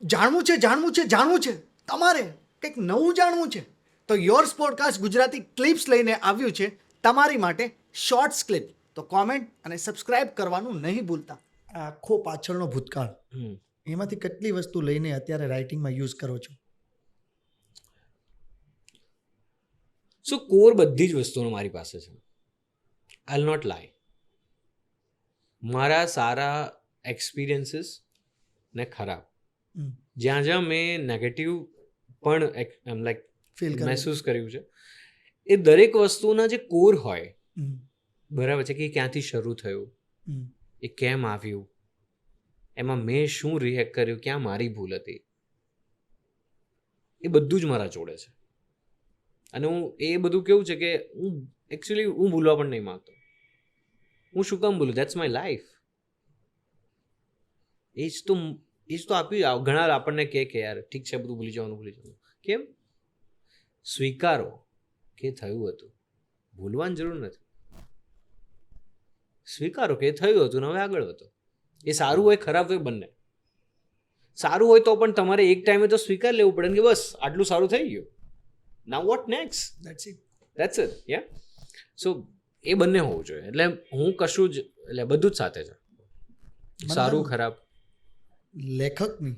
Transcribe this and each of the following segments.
જાણવું છે તમારે કંઈક નવું જાણવું છે તો યોર્સ પોડકાસ્ટ ગુજરાતી ક્લિપ્સ લઈને આવ્યું છે તમારી માટે શોર્ટ્સ ક્લિપ. તો કોમેન્ટ અને સબસ્ક્રાઇબ કરવાનું નહીં ભૂલતા. આખો પાછળનો ભૂતકાળ એમાંથી કેટલી વસ્તુ લઈને અત્યારે રાઇટિંગમાં યુઝ કરો છો? સો કોર બધી જ વસ્તુઓ મારી પાસે છે. આઈ નોટ લાય. મારા સારા એક્સપિરિયન્સીસ ને ખરાબ, જ્યાં જ્યાં મેં નેગેટિવ પણ એમ લાઈક મહેસૂસ કર્યું છે, એ દરેક વસ્તુના જે કોર હોય, બરાબર છે, કે ક્યાંથી શરૂ થયું, એ કેમ આવ્યું, એમાં મેં શું રિએક્ટ કર્યું, ક્યાં મારી ભૂલ હતી, એ બધું જ મારા જોડે છે. અને હું એ બધું કેવું છે કે હું ભૂલવા પણ નહીં માંગતો. હું શું કામ ભૂલું? That's my life. એ જ તો આપ્યું. ઘણા આપણને કે યાર ઠીક છે બધું ભૂલી જવાનું. કેમ? સ્વીકારો કે થયું હતું, ભૂલવાની જરૂર નથી. સ્વીકારો કે થયું હતું ને હવે આગળ વધો. એ સારું હોય ખરાબ હોય બંને. સારું હોય તો પણ તમારે એક ટાઈમે તો સ્વીકાર લેવું પડે કે બસ આટલું સારું થઈ ગયું. Now what next? That's it. Yeah. So એ બંને હોવું જોઈએ. એટલે હું કશું જ બધું જ સાથે છે, સારું ખરાબ. લેખકની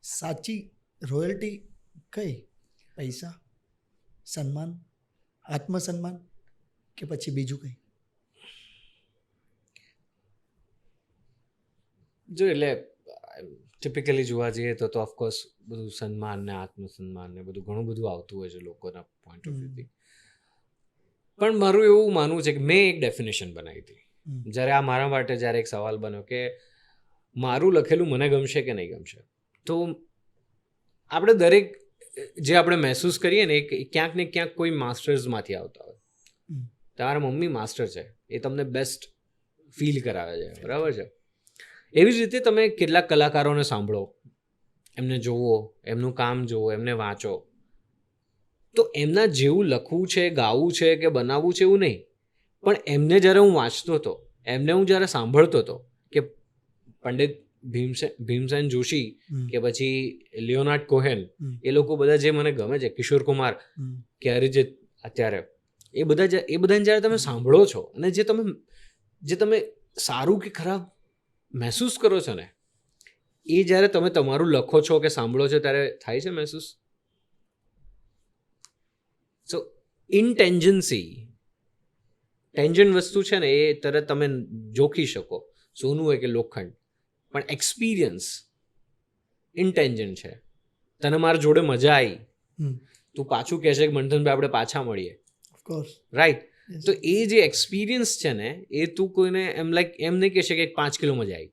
સાચી રોયલ્ટી કઈ? પૈસા, સન્માન, આત્મસન્માન કે પછી બીજું કંઈ? જો એટલે ટિપિકલી જોવા જઈએ તો ઓફકોર્સ બધું સન્માન ને આત્મસન્માન ને બધું ઘણું બધું આવતું હોય છે લોકોના પોઈન્ટ ઓફ વ્યૂથી. પણ મારું એવું માનવું છે કે મેં એક ડેફિનેશન બનાવી હતી જ્યારે આ મારા માટે જ્યારે એક સવાલ બન્યો કે મારું લખેલું મને ગમશે કે નહીં ગમશે. તો આપણે દરેક જે આપણે મહેસૂસ કરીએ ને એ ક્યાંક ને ક્યાંક કોઈ માસ્ટર્સમાંથી આવતા હોય. તમારા મમ્મી માસ્ટર છે, એ તમને બેસ્ટ ફીલ કરાવે છે, બરાબર છે. એવી જ રીતે તમે કેટલાક કલાકારોને સાંભળો, એમને જોવો, એમનું કામ જોવો, એમને વાંચો, તો એમના જેવું લખવું છે, ગાવું છે કે બનાવવું છે એવું નહીં, પણ એમને જ્યારે હું વાંચતો હતો, એમને હું જ્યારે સાંભળતો હતો કે પંડિત ભીમસેન જોશી કે પછી લિયોનાર્ડ કોહેન, એ લોકો બધા જે મને ગમે છે, કિશોર કુમાર કે અરિજીત અત્યારે, એ બધાને જ્યારે તમે સાંભળો છો અને જે તમે સારું કે ખરાબ મહેસૂસ કરો છો ને, એ જ્યારે તમે તમારું લખો છો કે સાંભળો છો ત્યારે થાય છે મહેસૂસ. સો ટેન્જન્ટ વસ્તુ છે ને, એ તરત તમે જોખી શકો, સોનું હોય કે લોખંડ. પણ એક્સપિરિયન્સ ઇન્ટેન્જન્ટ છે. તને મારા જોડે મજા આવી, તું પાછું કહેશે કે મંથનભાઈ આપણે પાછા મળીએ, રાઈટ? તો એ જે એક્સપિરિયન્સ છે ને, એ તું કોઈને એમ નહીં કહેશે કે 5 કિલો મજા આવી,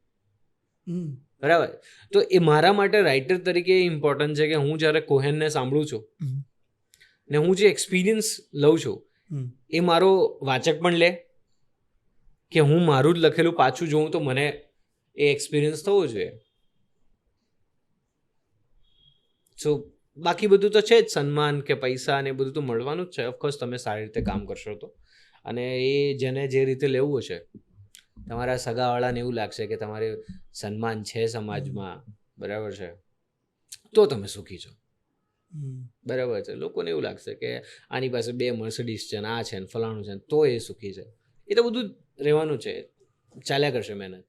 બરાબર? તો એ મારા માટે રાઇટર તરીકે ઇમ્પોર્ટન્ટ છે કે હું જ્યારે કોહેનને સાંભળું છું ને હું જે એક્સપિરિયન્સ લઉં છું, એ મારો વાચક પણ લે, કે હું મારું જ લખેલું પાછું જોઉં તો મને એ એક્સપિરિયન્સ થવો જોઈએ. સો બાકી બધું તો છે જ, સન્માન કે પૈસા ને બધું તો મળવાનું જ છે. ઓફકોર્સ તમે સારી રીતે કામ કરશો તો. અને એ જેને જે રીતે લેવું હશે, તમારા સગાવાળાને એવું લાગશે કે તમારે સન્માન છે સમાજમાં, બરાબર છે, તો તમે સુખી છો, બરાબર છે. લોકોને એવું લાગશે કે આની પાસે 2 મર્સિડીઝ છે ને આ છે ને ફલાણું છે ને, તો એ સુખી છે. એ તો બધું રહેવાનું છે, ચાલ્યા કરશે મહેનત.